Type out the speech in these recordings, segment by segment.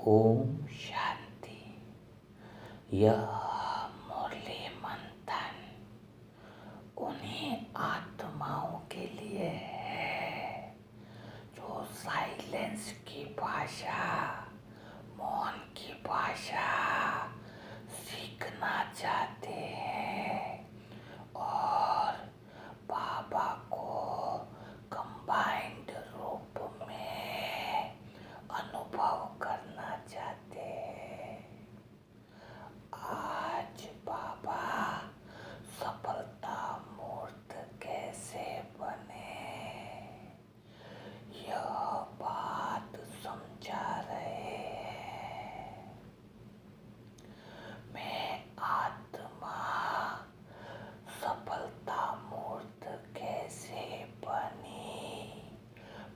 ओम शांति। यह मुरली मंथन उन्हीं आत्माओं के लिए है जो साइलेंस की भाषा, मौन की भाषा सीखना चाहते हैं और बाबा को कंबाइंड रूप में अनुभव करना चाहते हैं। आज बाबा सफलता मूर्त कैसे बने, यह बात समझा रहे हैं। मैं आत्मा सफलता मूर्त कैसे बनी,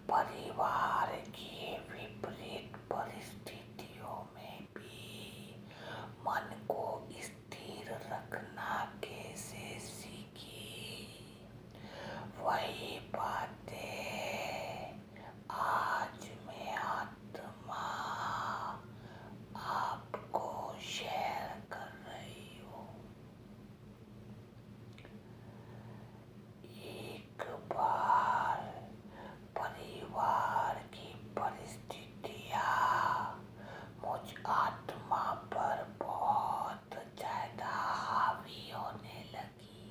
परिवार की विपरीत परिस्थितियों में भी मन को स्थिर रखना कैसे सीखी, वही बातें आज मैं आत्मा आपको शेयर कर रही हूँ। एक बार परिवार की परिस्थितियाँ मुझ आत्मा पर बहुत ज्यादा हावी होने लगी।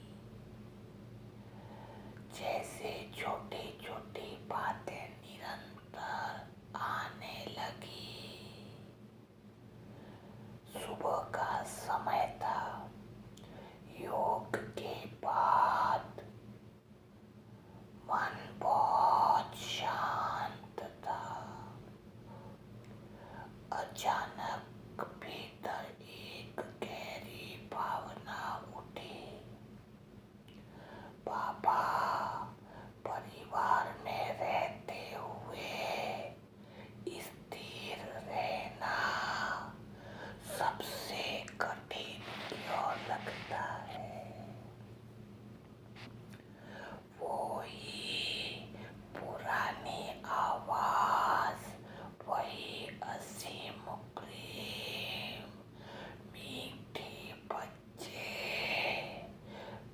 जैसे छोटी छोटी बातें निरंतर आने लगी। सुबह का समय था। योग के बाद मन बहुत शांत था। अचानक भीतर एक गहरी भावना उठी, बाबा परिवार में रहते हुए स्थिर रहना सबसे कठिन क्यों लगता है। वही पुरानी आवाज, वही असीम प्रेम, मीठे बच्चे।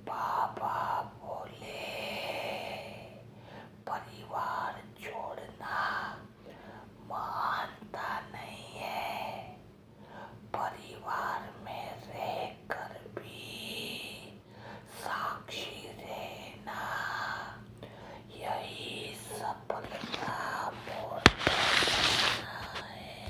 बाबा बोले, परिवार छोड़ना महानता नहीं है, परिवार में रहकर भी साक्षी रहना यही सफलता मूर्त बनना है।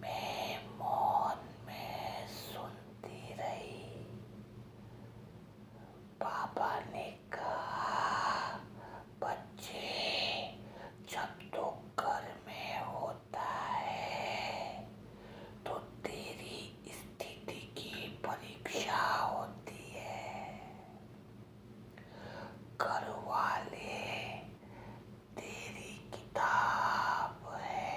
मैं मौन में सुनती रही। बाबा ने कहा, बच्चे, जब तो घर में होता है तो तेरी स्थिति की परीक्षा होती है। घर वाले तेरी किताब है।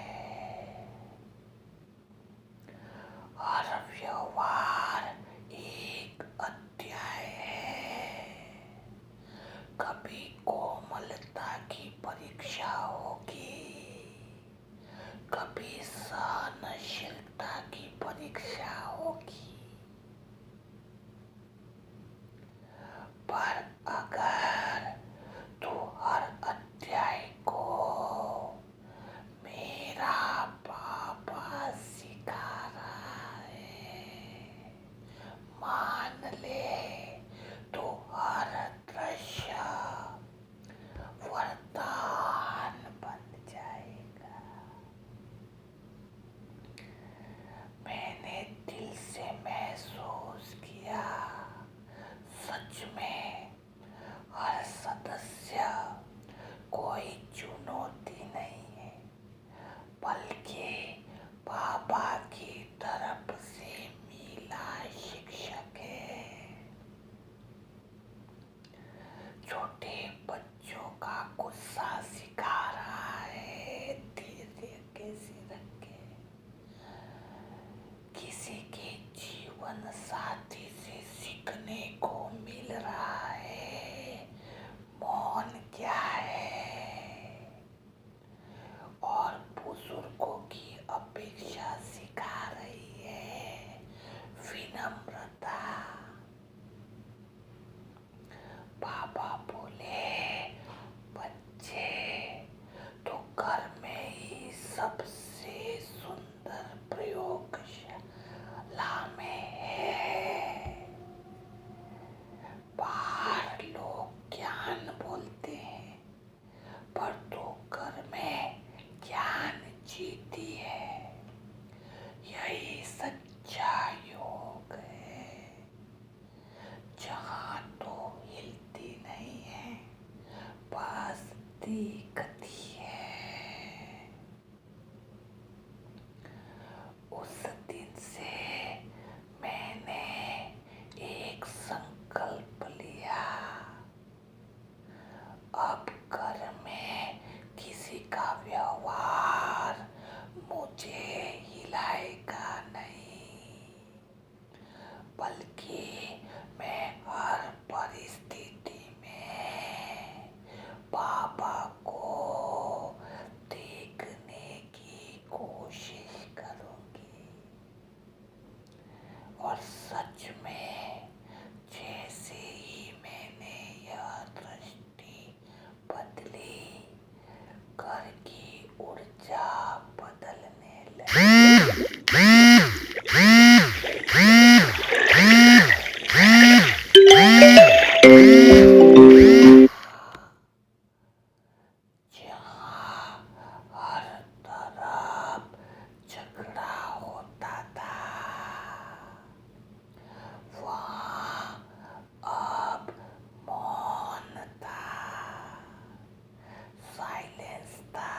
हर व्यवहार एक अध्याय है। कभी कोमलता की परीक्षा होगी, कभी सहनशीलता की परीक्षा होगी। पर अगर तू हर अध्याय को मेरा बाबा सिखा रहा है मान ले, तो हर दृश्य वरदान बन जाएगा। दिखती है। उस दिन से मैंने एक संकल्प लिया, अब घर में किसी का व्यवहार मुझे हिलाएगा नहीं, बल्कि मैं हर परिस्थिति में बाबा को देखने की कोशिश करूंगी। और सच में जैसे ही मैंने यह दृष्टि बदली, घर की ऊर्जा बदलने लगी। जहाँ हर तरफ झगड़ा होता था, वहाँ अब मौन था, साइलेंस था।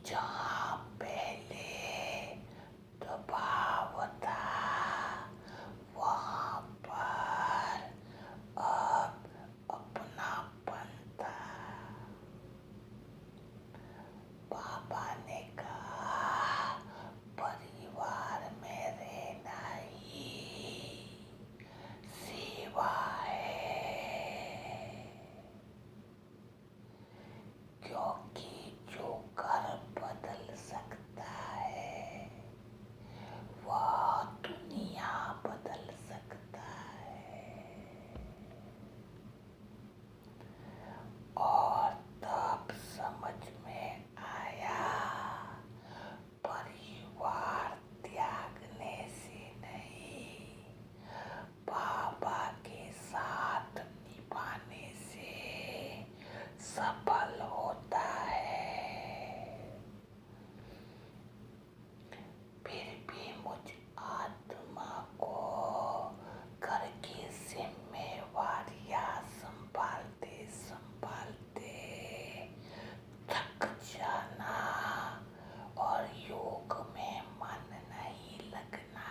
जहाँ पहले दबाव था, वहाँ पर अब अपनापन था। बाबा ने कहा, परिवार में रहना ही सेवा है, क्योंकि जो घर बदल सकता है वह दुनिया बदल सकता है। और तब समझ में आया, परिवार त्यागने से नहीं, बाबा के साथ निभाने से सफल होता है। फिर भी मुझ आत्मा को घर की जिम्मेवारियां संभालते संभालते थक जाना और योग में मन नहीं लगना,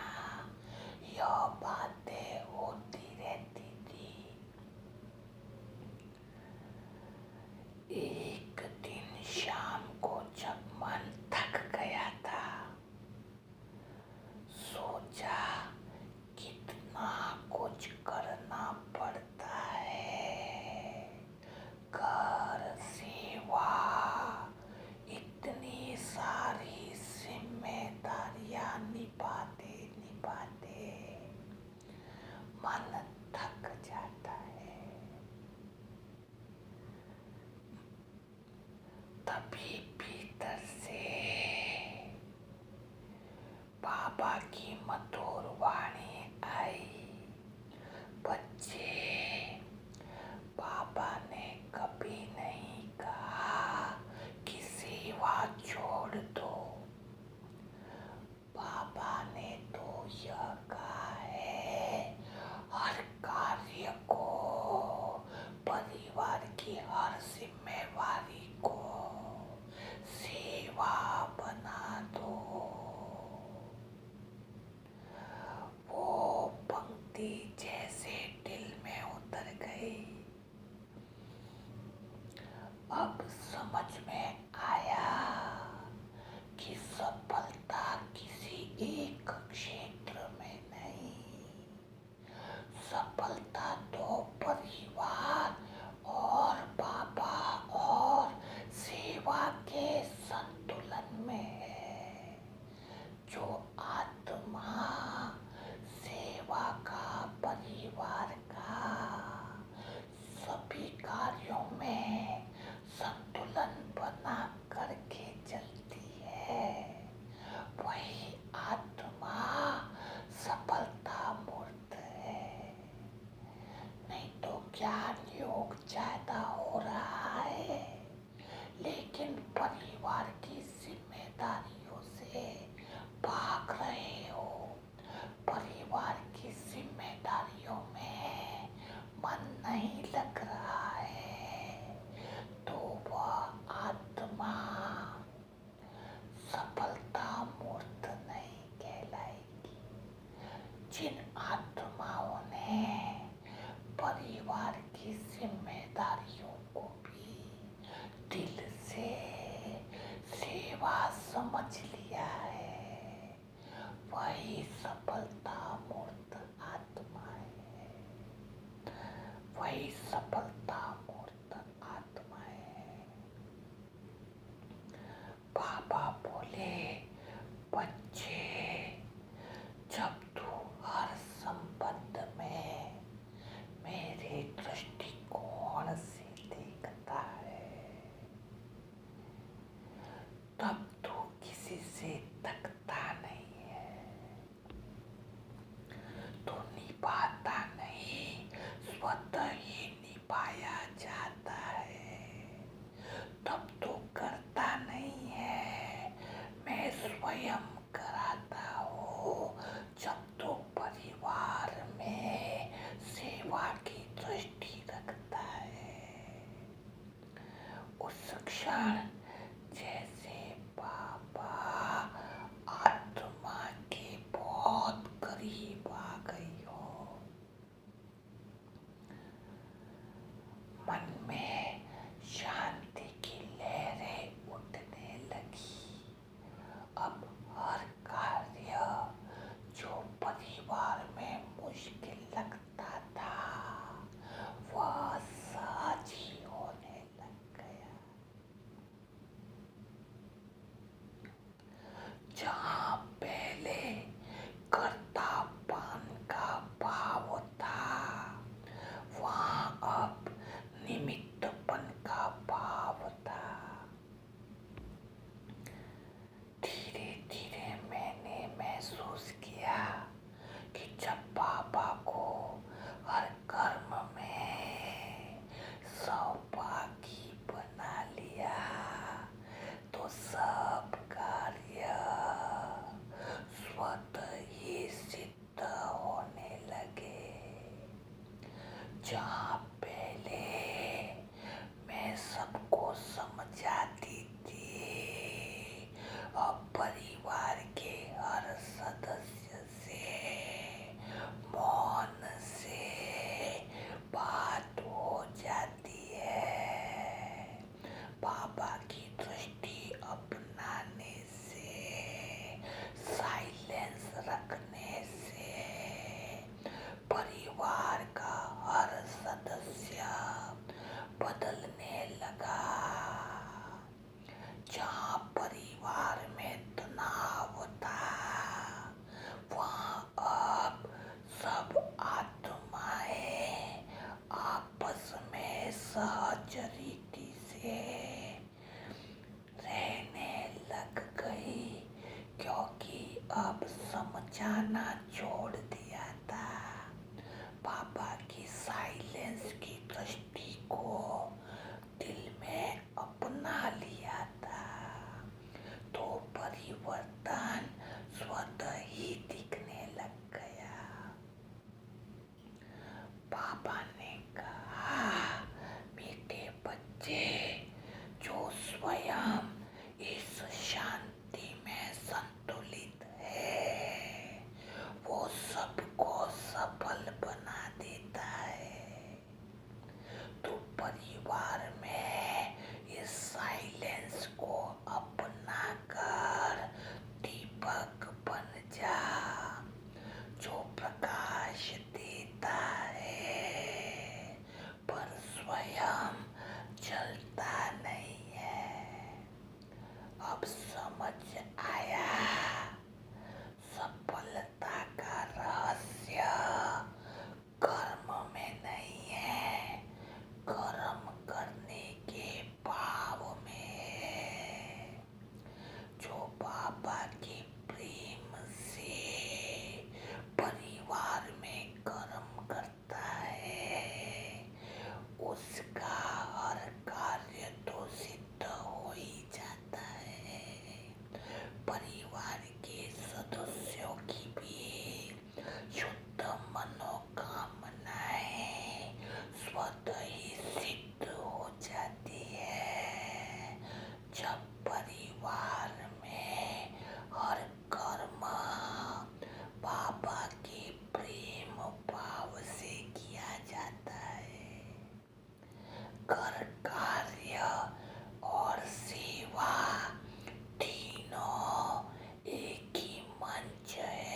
यह बातें होती रहती थी। एक दिन शाम को जब मन थक गया था, सोचा कितना कुछ करना पड़ता है, घर, सेवा, इतनी सारी जिम्मेदारियां निभाते निभाते मन थक जाता है। तभी भीतर से बाबा की मधुर वाणी आई, बच्चे, बाबा ने कभी नहीं कहा कि सेवा छोड़ दो। बाबा ने तो यह कहा है, हर कार्य को, परिवार की हर जिम्मेवारी को सेवा बना दो। वो पंक्ति जैसे दिल में उतर गई। अब समझ में आया कि सफलता किसी एक क्षेत्र में नहीं, सफलता तो परिवार और बाबा और सेवा के संतुलन में है। जो आत्मा सेवा का, परिवार का, सभी कार्यों में संतुलन बना करके चलती है, वही आत्मा सफलता मूर्त है। नहीं तो ज्ञान योग ज्यादा हो रहा है, लेकिन परिवार की जिम्मेदारियों से भाग रहे हो। परिवार की जिम्मेदारियों में मन नहीं लग रहा है। जिन आत्माओं ने परिवार की जिम्मेदारियों को भी दिल से सेवा समझ लिया है, वही सफलता मूर्त आत्माएं हैं, वही सफलता मूर्त आत्माएं हैं। बाबा बोले, बच्चे, जब तू हर संबंध में मेरे दृष्टिकोण से देखता है, तब तू किसी से तकता नहीं है, तो निभाता नहीं, स्वतः ही निभाया जाता है। तब तो करता नहीं है, मैं स्वयं कराता हूँ। जब तो परिवार में सेवा की दृष्टि रखता है, उस क्षण जैसे बाबा आत्मा के बहुत करीब आ गई हो। मन में शांति की लहरें उठने लगी। अब हर कार्य जो परिवार में मुश्किल लगता था, वह सहज ही होने लग गया। जहाँ पहले कर्तापन का भाव था, वहाँ अब निमित्तपन का भाव था। धीरे धीरे मैंने महसूस किया कि जब बाबा को हर कर्म में सहभागी बना लिया, तो सब कार्य स्वतः ही सिद्ध होने लगे। जहाँ पहले मैं सबको समझाती थी, अब परिवार के हर सदस्य से मौन से बात हो जाती है। बाबा की दृष्टि अपनाने से, साइलेंस रखने से परिवार का हर सदस्य बदलने लगा। जहाँ परिवार में तनाव था, वहाँ अब सब आत्माएं आपस में सहज रीति से रहने लग गई, क्योंकि अब समझाना छोड़ दिया था। बाबा की साइलेंस की दृष्टि को दिल में अपना लिया था, तो परिवर्तन स्वतः ही दिखने लग गया। बाबा ने कहा, बेटे बच्चे, जो स्वयं इस शांति में संतुलित है, वो सबको सफल बना देता है। तो परिवार में इस साइलेंस को अपना कर दीपक बन जा, जो प्रकाश देता है पर स्वयं जलता नहीं है। अब समझ आया, सफलता का रहस्य कर्म में नहीं है, कर्म करने के भाव में है। जो बाबा के प्रेम से परिवार में कर्म करता है, उसका हर कार्य तो सिद्ध हो ही जाता है। परिवार के सदस्यों की भी शुद्ध मनोकामनाएं स्वतः ही सिद्ध हो जाती है। जब परिवार में हर कर्म बाबा के घर कार्य और सेवा तीनों एक ही मंच है,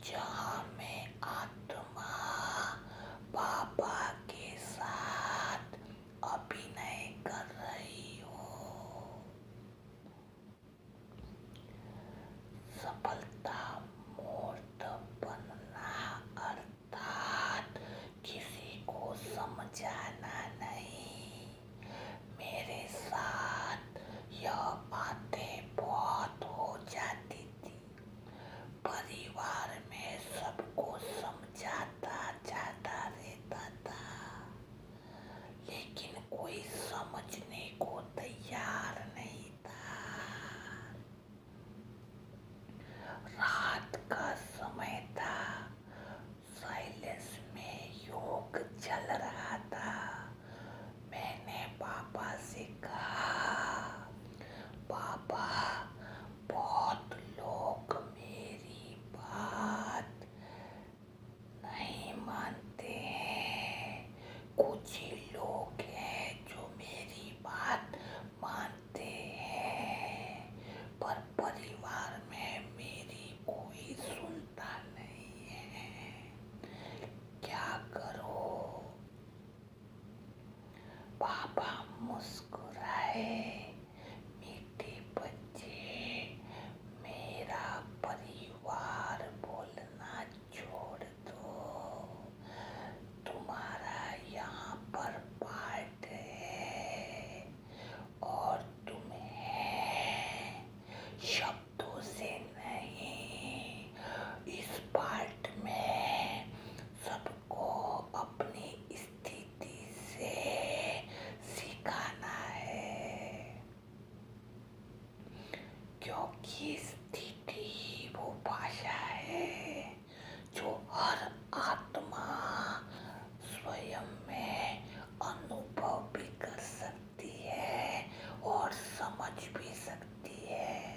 जहाँ मैं आत्मा बाबा के साथ अभिनय कर रही हूँ। सफलता मूर्त बनना अर्थात किसी को समझाना नहीं। मेरे साथ यह बातें बहुत हो जाती थी। परिवार में सबको समझाता जाता रहता था, लेकिन कोई समझने को तैयार नहीं था। रात का समय था, साइलेंस में योग चल रहा था। मैंने बाबा से कहा, बाबा, बहुत लोग मेरी बात नहीं मानते हैं। कुछ ही लोग हैं जो मेरी बात मानते हैं, पर परिवार में मेरी कोई सुनता नहीं है। क्या करो? बाबा मुस्कुराए, मीठे बच्चे, मेरा परिवार बोलना छोड़ दो। तुम्हारा यहाँ पर पार्ट है और तुम्हें शब्दों से नहीं, इस पार्ट में सबको अपनी स्थिति से सिखाना है, क्योंकि स्थिति ही वो भाषा है जो हर आत्मा स्वयं में अनुभव भी कर सकती है और समझ भी सकती है।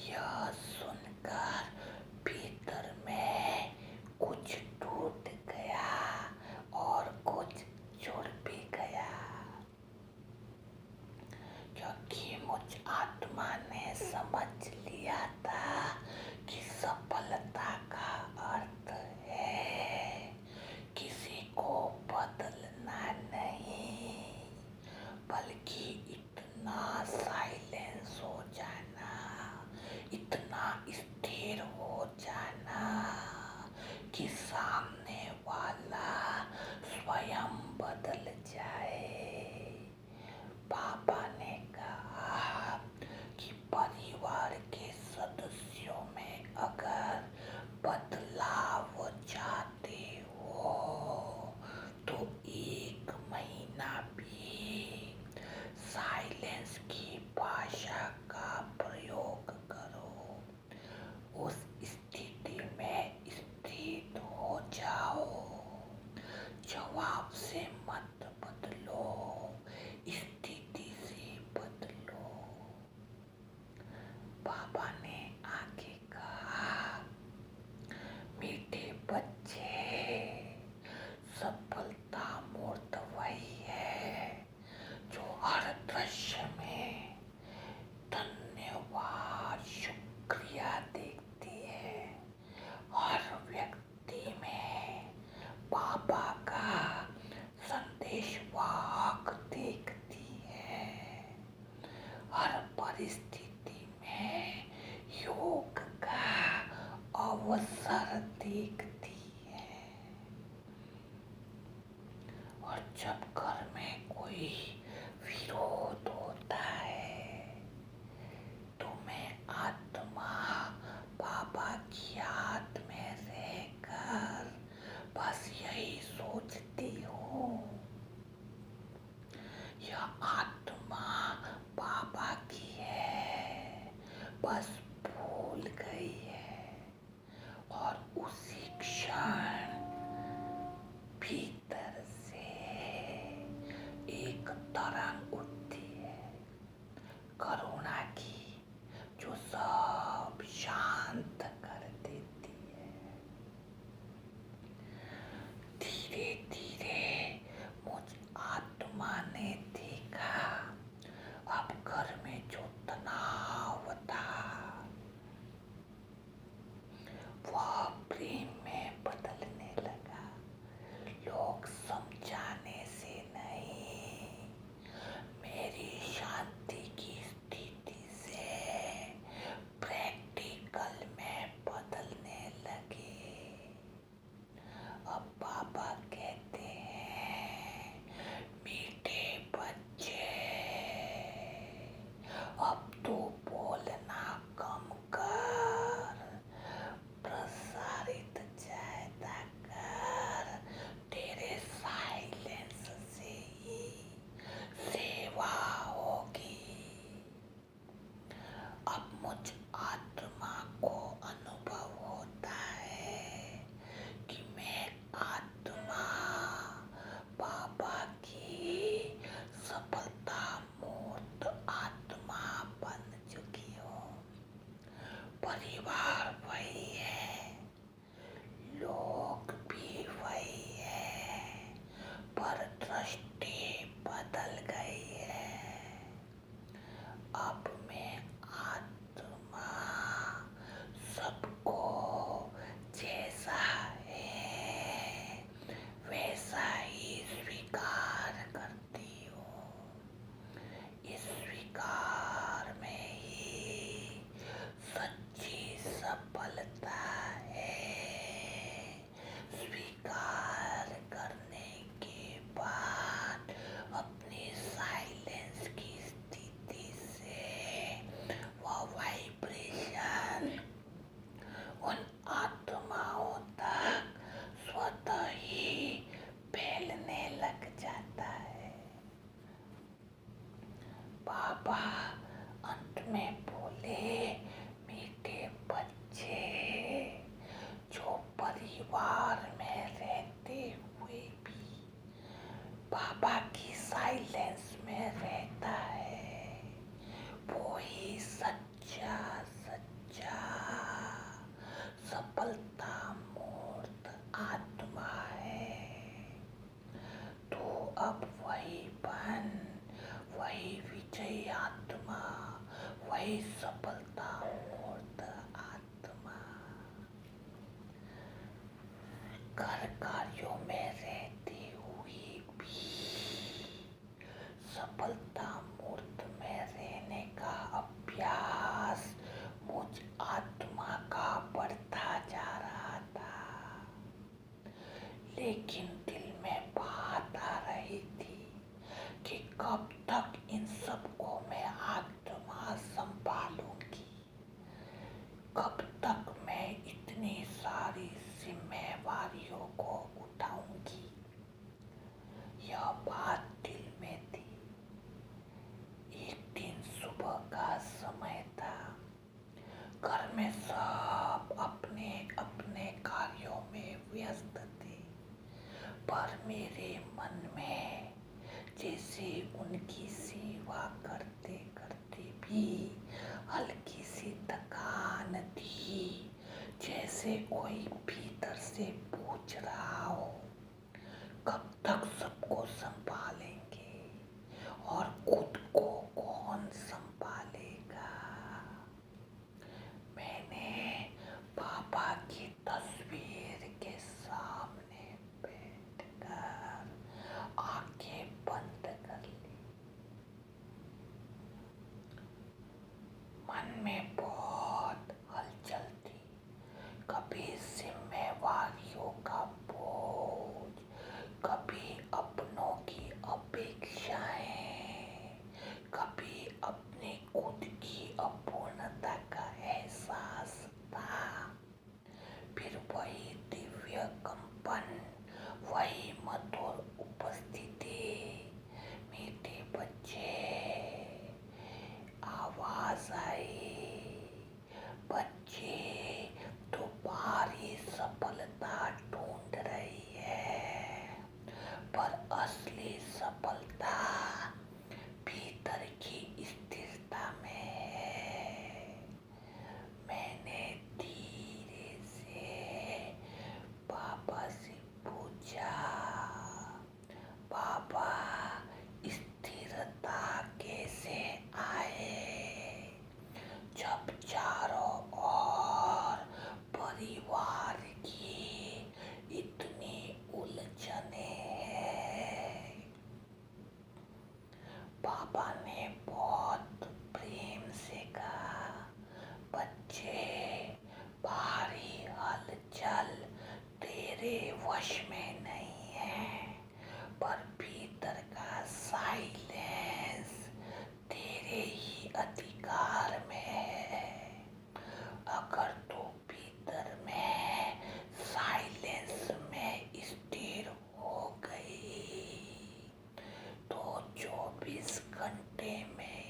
यह सुनकर भीतर में कुछ टूट गया और कुछ जुड़ भी गया, क्योंकि मुझ आत्मा ने समझ लिया था कि सफलता का अर्थ है किसी को बदलना नहीं, बल्कि इतना साइलेंस हो जाना, इतना स्थिर हो जाना कि सामने वाला स्वयं बदल जाए। बाबा ने कहा कि परिवार के सदस्यों में अगर बदलाव चाहते हो तो 1 महीना भी साइलेंस की भाषा का प्रयोग करो। उस स्थिति में स्थित हो जाओ। जवाब से मत बदलो, स्थिति से बदलो। बाबा ने आगे कहा, मीठे बच्चे, सफलता मूर्त वही है जो हर दृश्य में धन्यवाद शुक्रिया देखती है, हर व्यक्ति में बाबा का संदेशवाहक देखती है, हर परिस्थिति में योग का अवसर देखती है। और जब घर में कोई विरोध होता है तो मैं आत्मा बाबा की याद में रहकर बस यही सोचती हूँ, यह आत्मा बाबा की है, बस भूल गई है। और उसी क्षण भीतर से एक बाबा अंत में बोले, मीठे बच्चे, जो परिवार में रहते हुए भी बाबा की साइलेंस में रहता है, वो ही सच्चा सच्चा सफलता मूर्त आत्मा है। तो अब वही बन, वही विजयी आत्मा, वही सफलता मूर्त आत्मा। घर कार्यों में रहते हुए भी सफलता मूर्त में रहने का अभ्यास मुझ आत्मा का बढ़ता जा रहा था, लेकिन दिल में बात आ रही थी कि कब तक इन सबको मैं आत्मा संभालूंगी, कब तक मैं इतनी सारी जिम्मेवारियों को उठाऊंगी। यह बात दिल में थी। एक दिन सुबह का समय था, घर में सब अपने अपने कार्यों में व्यस्त थे, पर मेरे मन में जैसे उनकी सेवा करते करते भी हल्की सी थकान थी, जैसे कोई भीतर से पूछ रहा हो, कब तक सबको संभालेंगे और खुद को कौन संभालेगा। मैंने पापा की तस्वीर के सामने बैठकर आंखें बंद कर ली। मन में बहुत हलचल थी, कभी जिम्मेवारियों का बोझ, कभी अपनों की अपेक्षाएं, कभी अपने खुद की अपूर्णता का एहसास था। फिर वही दिव्य कंपन, वही मधुर उपस्थिति, मीठे बच्चे, आवाज आई, बच्चे तुम्हारी सफलता ढूंढ रही है, पर असली सफलता भीतर की स्थिरता में है। मैंने धीरे से पापा से पूछा, पापा स्थिरता कैसे आए, जब चारों ओर परिवार की इतनी उलझने हैं। पापा ने बहुत प्रेम से कहा, बच्चे, बाहरी हलचल तेरे वश में नहीं है, पर भीतर का साइलेंस तेरे ही अधिकार में है। अगर तू भीतर में साइलेंस में स्थिर हो गई, तो 24 घंटे में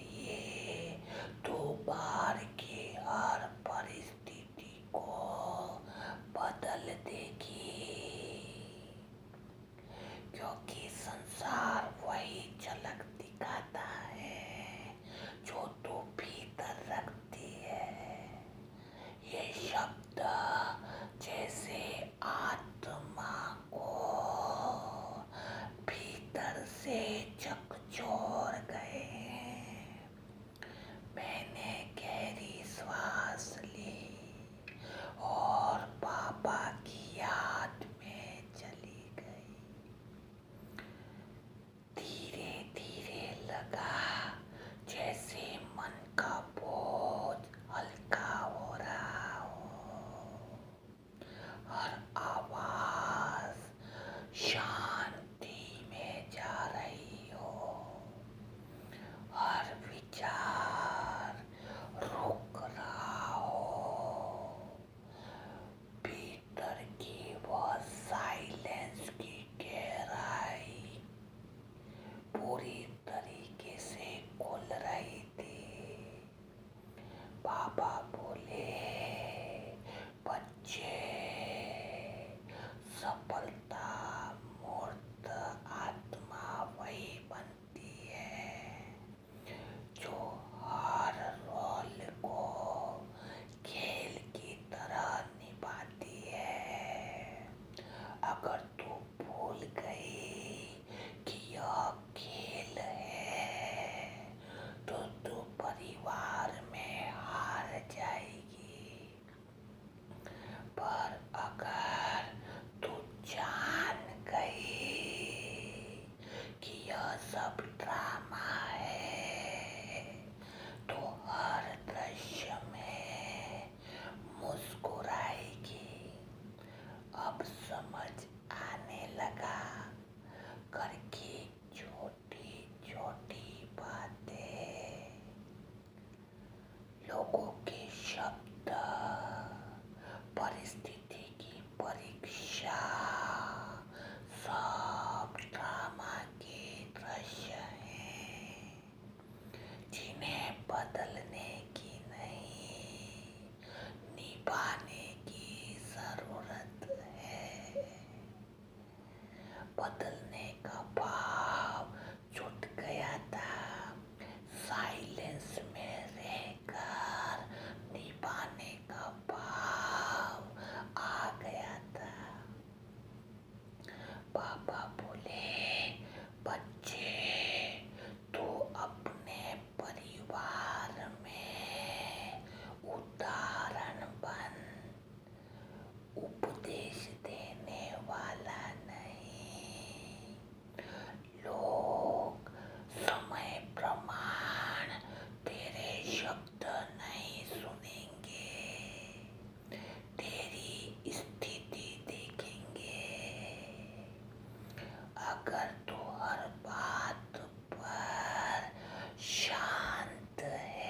सब ड्रामा है, तो हर दृश्य में मुस्कुराएगी। अब समझ आने लगा घर की छोटी छोटी बातें, लोगों के शब्द, परिस्थिति की परीक्षा, सब ड्रामा के दृश्य हैं जिन्हें बदलने की नहीं, निभाने की जरूरत है। बदलने का भाव छूट गया था, साइलेंस में रहकर निभाने का भाव आ गया था। पापा बोले, बच्चे तू अपने परिवार में उदाहरण बन, उपदेश देने वाला नहीं। लोग समय प्रमाण तेरे शब्द नहीं सुनेंगे, तेरी स्थिति देखेंगे। अगर तू हर बात पर शांत है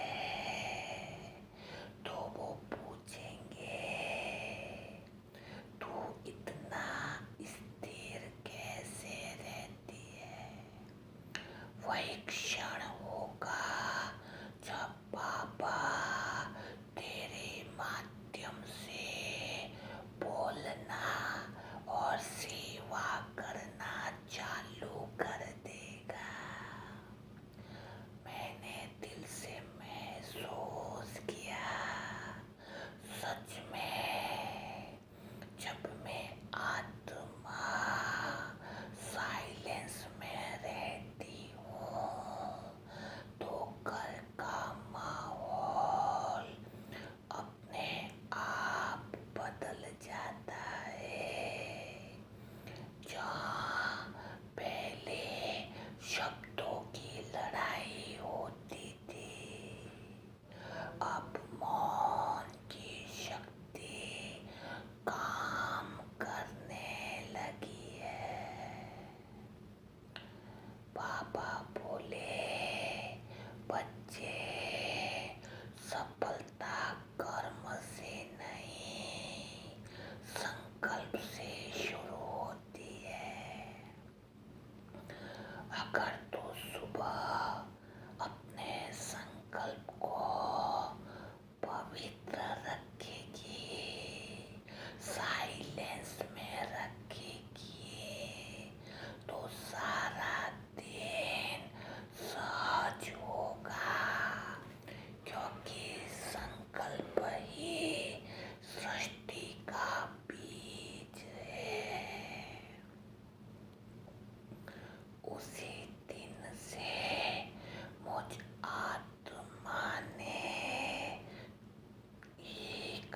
तो वो पूछेंगे, तू इतना स्थिर कैसे रहती है। वही क्षण होगा जब पापा तेरे माध्यम से बोलना और सेवा करना चालू कर देगा। मैंने दिल से महसूस किया, सच में जब मैं आत्मा साइलेंस में रहती हूँ तो घर का माहौल अपने आप बदल जाता है। जहाँ पहले शब्दों की लड़ाई होती थी, अब मौन की शक्ति काम करने लगी है। पापा बोले, बच्चे सफलता कर्म से नहीं, संकल्प से शुरू होती है। अगर तू सुबह अपने संकल्प को पवित्र रखेगी, साइलेंस में रखेगी, तो सारा दिन सहज होगा, क्योंकि संकल्प ही सृष्टि का बीज है। उसी दिन से मुझ आत्मा ने एक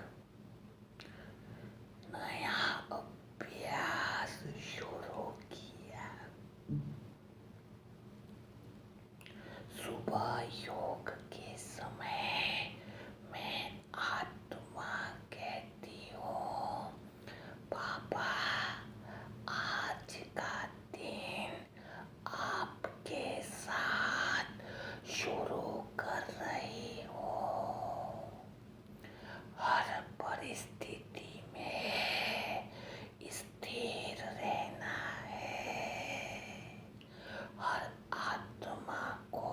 नया अभ्यास शुरू किया। सुबह योग के समय मैं आत्मा कहती हूँ, पापा आज का दिन आपके साथ शुरू कर रही हूँ। हर परिस्थिति में स्थिर रहना है, हर आत्मा को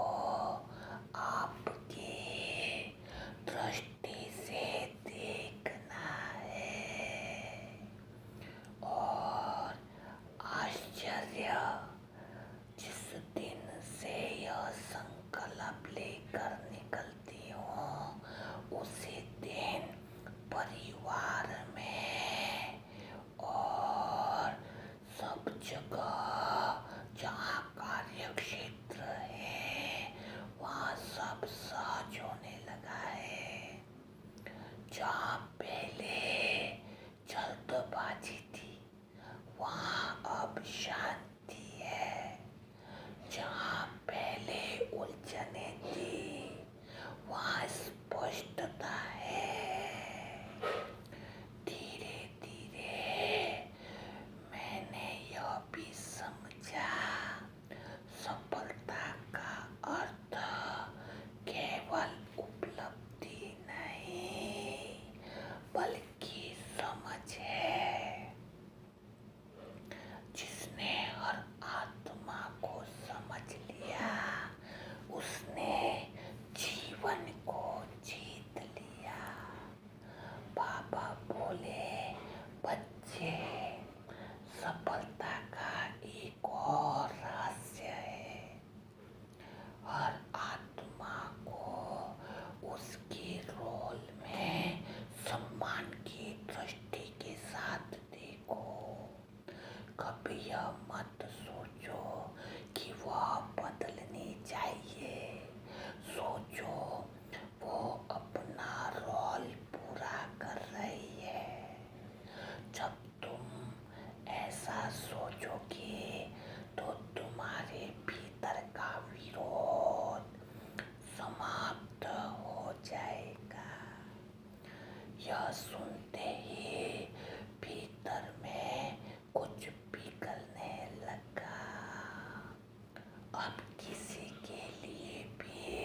अब किसी के लिए भी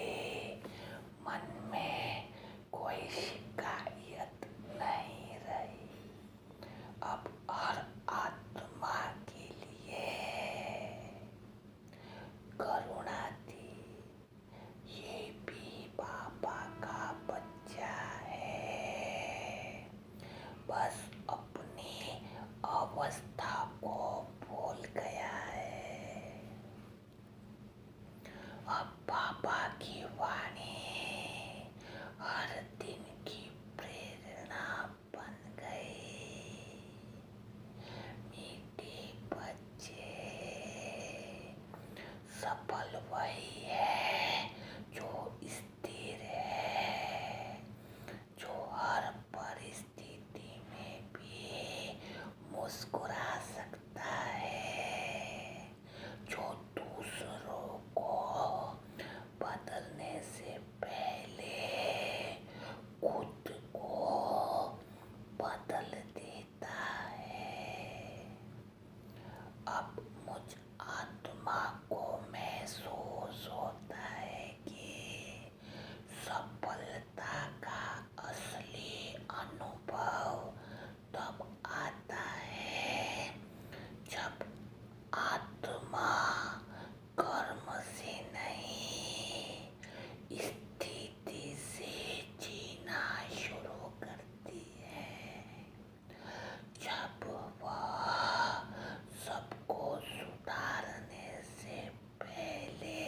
मन में कोई शिकायत नहीं रही। अब हर आत्मा के लिए करुणा थी। ये भी बाबा का बच्चा है, बस अपनी अवस्था को भूल गया है। अब बाबा की वाणी हर दिन की प्रेरणा बन गई। मीठे बच्चे, सफल वही है जो स्थिर है, जो हर परिस्थिति में भी मुस्कुरा सकता है, जो दूसरों को बदलने से पहले खुद को बदल देता है। अब मुझ आत्मा को महसूस होता है कि सफलता का असली अनुभव तब आता है जब आत्मा कर्म से नहीं, स्थिति से जीना शुरू करती है। जब वह सबको सुधारने से पहले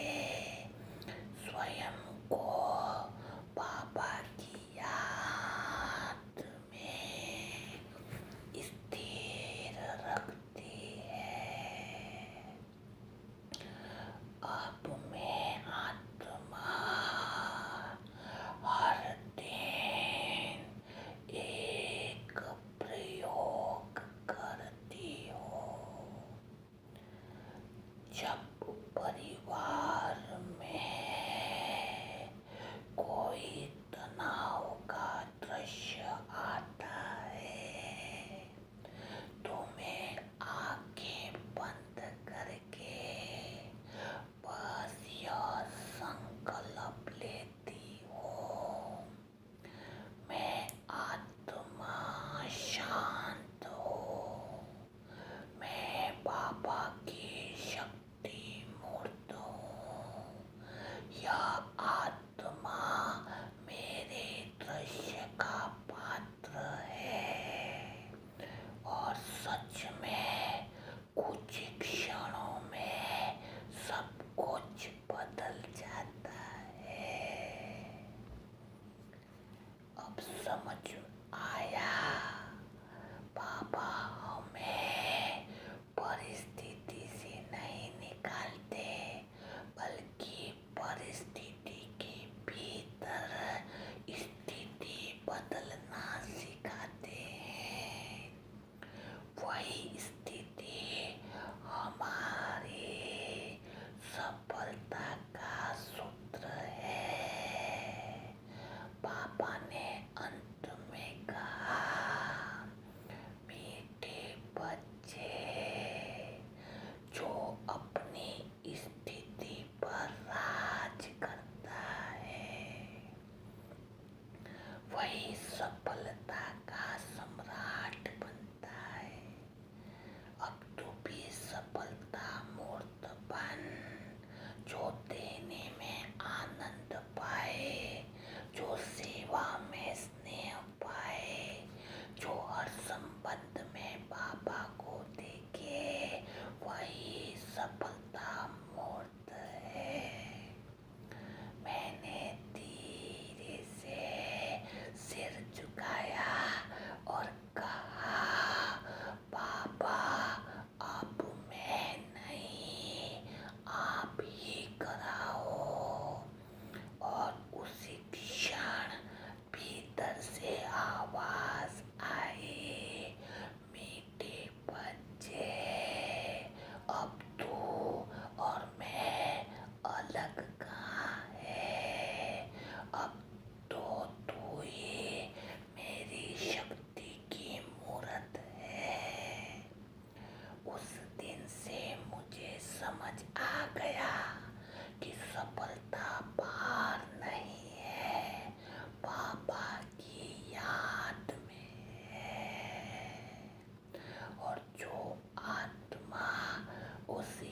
स्वयं को बाबा की याद में स्थिर रखती है। अब मैं आत्मा हर दिन एक प्रयोग करती हूँ। जब परिवार में कोई तनाव का दृश्य आता है तो मैं आंखें बंद करके बस यह संकल्प लेती हूँ, मैं आत्मा शांत हूँ, मैं बाबा की शक्ति मूर्त हूँ,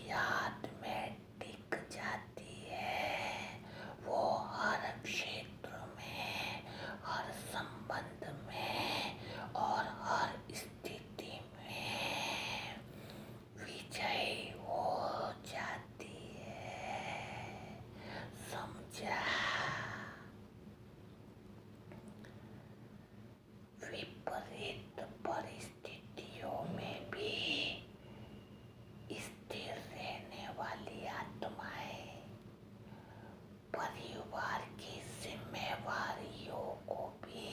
याद में टिक जाती है। वो हर क्षेत्र में, हर संबंध में और हर स्थिति में विजयी हो जाती है। समझा? विपरीत परिस्थितियों में भी स्थिर रहने वाली आत्माएं परिवार की जिम्मेवारियों को भी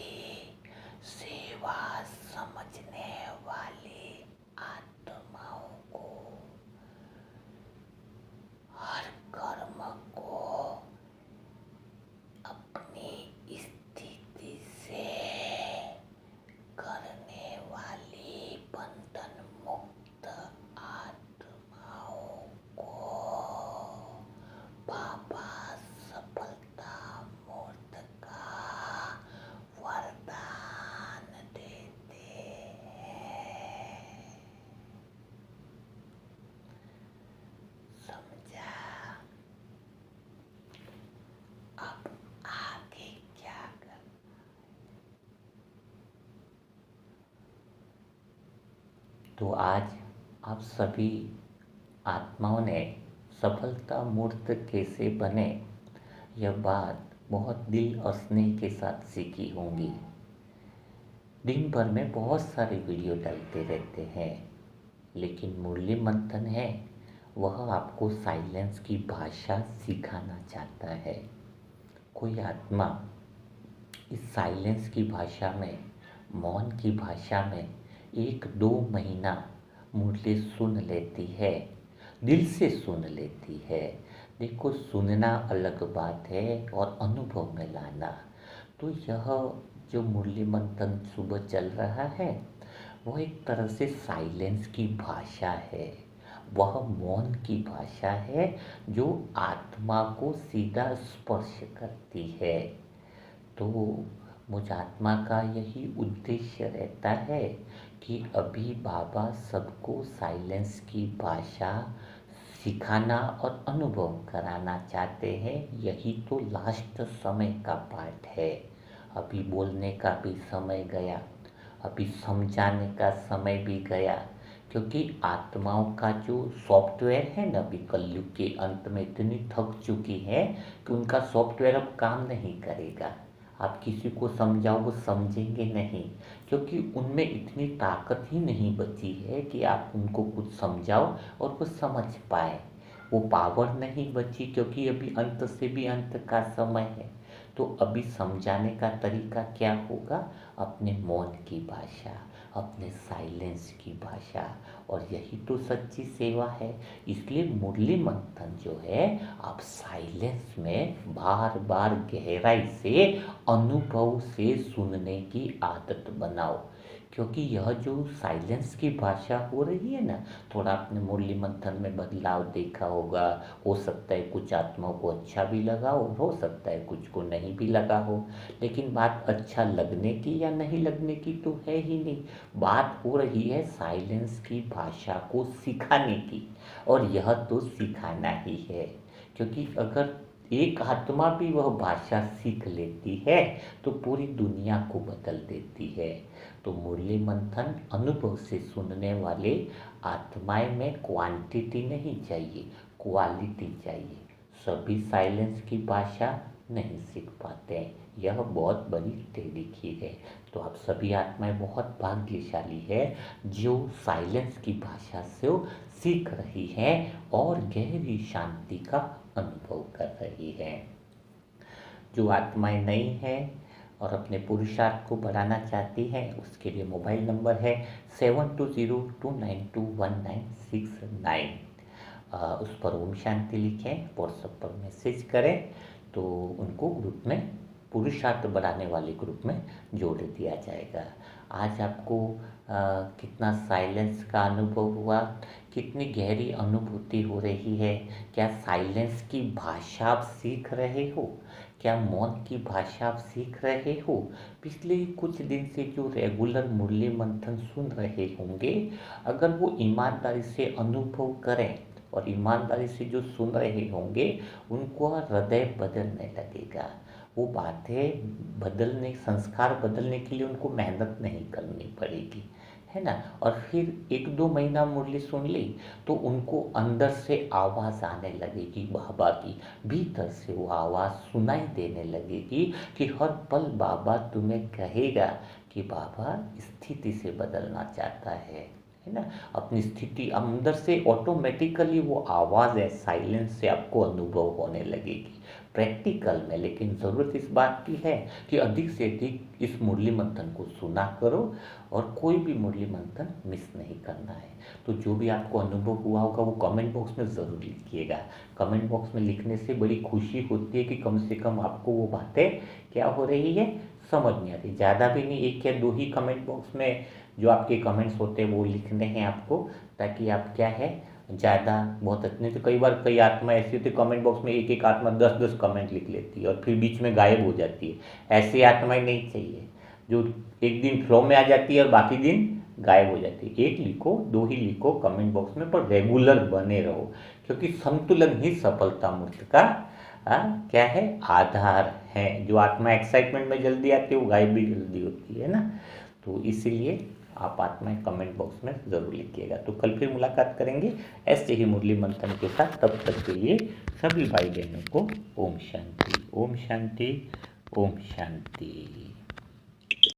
सेवा समझने वाली आत्माओं को हर कर्म को अपनी स्थिति से करने वाली बंधन मुक्त आत्माओं को बाबा सफलता मूर्त का वरदान देते हैं। समझा? अब आगे क्या कर? तो आज आप सभी आत्माओं ने सफलता मूर्त कैसे बने, यह बात बहुत दिल और स्नेह के साथ सीखी होंगी। दिन भर में बहुत सारे वीडियो डालते रहते हैं, लेकिन मुरली मंथन है वह आपको साइलेंस की भाषा सिखाना चाहता है। कोई आत्मा इस साइलेंस की भाषा में, मौन की भाषा में 1-2 महीना मुरली सुन लेती है, दिल से सुन लेती है। देखो, सुनना अलग बात है और अनुभव में लाना। तो यह जो मुरली मंथन सुबह चल रहा है वह एक तरह से साइलेंस की भाषा है, वह मौन की भाषा है जो आत्मा को सीधा स्पर्श करती है। तो मुझ आत्मा का यही उद्देश्य रहता है कि अभी बाबा सबको साइलेंस की भाषा सिखाना और अनुभव कराना चाहते हैं। यही तो लास्ट समय का पार्ट है। अभी बोलने का भी समय गया, अभी समझाने का समय भी गया, क्योंकि आत्माओं का जो सॉफ्टवेयर है ना, अभी कलयुग के अंत में इतनी थक चुकी है कि उनका सॉफ्टवेयर अब काम नहीं करेगा। आप किसी को समझाओ वो समझेंगे नहीं, क्योंकि उनमें इतनी ताकत ही नहीं बची है कि आप उनको कुछ समझाओ और वो समझ पाए। वो पावर नहीं बची, क्योंकि अभी अंत से भी अंत का समय है। तो अभी समझाने का तरीका क्या होगा? अपने मौन की भाषा, अपने साइलेंस की भाषा, और यही तो सच्ची सेवा है। इसलिए मुरली मंथन जो है, आप साइलेंस में बार बार गहराई से अनुभव से सुनने की आदत बनाओ। क्योंकि यह जो साइलेंस की भाषा हो रही है ना, थोड़ा आपने मुरली मंथन में बदलाव देखा होगा। हो सकता है कुछ आत्माओं को अच्छा भी लगा हो सकता है कुछ को नहीं भी लगा हो, लेकिन बात अच्छा लगने की या नहीं लगने की तो है ही नहीं। बात हो रही है साइलेंस की भाषा को सिखाने की, और यह तो सिखाना ही है। क्योंकि अगर एक आत्मा भी वह भाषा सीख लेती है तो पूरी दुनिया को बदल देती है। तो मुरली मंथन अनुभव से सुनने वाले आत्माएं में क्वांटिटी नहीं चाहिए, क्वालिटी चाहिए। सभी साइलेंस की भाषा नहीं सीख पाते हैं, यह बहुत बड़ी टेढ़ी खीर है। तो आप सभी आत्माएं बहुत भाग्यशाली है जो साइलेंस की भाषा से सीख रही हैं और गहरी शांति का अनुभव कर रही हैं। जो आत्माएं नई हैं और अपने पुरुषार्थ को बढ़ाना चाहती हैं, उसके लिए मोबाइल नंबर है 7202921969। उस पर ओम शांति लिखें, व्हाट्सएप पर मैसेज करें तो उनको ग्रुप में, पुरुषार्थ बढ़ाने वाले ग्रुप में जोड़ दिया जाएगा। आज आपको कितना साइलेंस का अनुभव हुआ, कितनी गहरी अनुभूति हो रही है? क्या साइलेंस की भाषा आप सीख रहे हो? क्या मौन की भाषा आप सीख रहे हो? पिछले कुछ दिन से जो रेगुलर मुरली मंथन सुन रहे होंगे, अगर वो ईमानदारी से अनुभव करें और ईमानदारी से जो सुन रहे होंगे उनको हृदय बदलने लगेगा। वो बातें बदलने, संस्कार बदलने के लिए उनको मेहनत नहीं करनी पड़ेगी, है ना। और फिर 1-2 महीना मुरली सुन ली तो उनको अंदर से आवाज़ आने लगेगी बाबा की, भीतर से वो आवाज़ सुनाई देने लगेगी कि हर पल बाबा तुम्हें कहेगा कि बाबा स्थिति से बदलना चाहता है ना। अपनी स्थिति अंदर से ऑटोमेटिकली वो आवाज़ है साइलेंस से आपको अनुभव होने लगेगी प्रैक्टिकल में। लेकिन ज़रूरत इस बात की है कि अधिक से अधिक इस मुरली मंथन को सुना करो और कोई भी मुरली मंथन मिस नहीं करना है। तो जो भी आपको अनुभव हुआ होगा वो कमेंट बॉक्स में ज़रूर लिखिएगा। कमेंट बॉक्स में लिखने से बड़ी खुशी होती है कि कम से कम आपको वो बातें क्या हो रही है समझ में आ रही। ज़्यादा भी नहीं, 1 या 2 ही कमेंट बॉक्स में जो आपके कमेंट्स होते हैं वो लिखने हैं आपको, ताकि आप क्या है ज़्यादा बहुत अच्छे। नहीं तो कई बार कई आत्मा ऐसी होती है कमेंट बॉक्स में एक एक आत्मा 10-10 कमेंट लिख लेती है और फिर बीच में गायब हो जाती है। ऐसी आत्माएं नहीं चाहिए जो एक दिन फ्लो में आ जाती है और बाकी दिन गायब हो जाती है। 1 लिखो, 2 ही लिखो कमेंट बॉक्स में, पर रेगुलर बने रहो, क्योंकि संतुलन ही सफलता मूर्त का क्या है आधार है। जो आत्मा एक्साइटमेंट में जल्दी आती है वो गायब भी जल्दी होती है ना। तो इसीलिए आप आत्माएं कमेंट बॉक्स में ज़रूर लिखिएगा। तो कल फिर मुलाकात करेंगे ऐसे ही मुरली मंथन के साथ। तब तक के लिए सभी भाई बहनों को ओम शांति, ओम शांति, ओम शांति।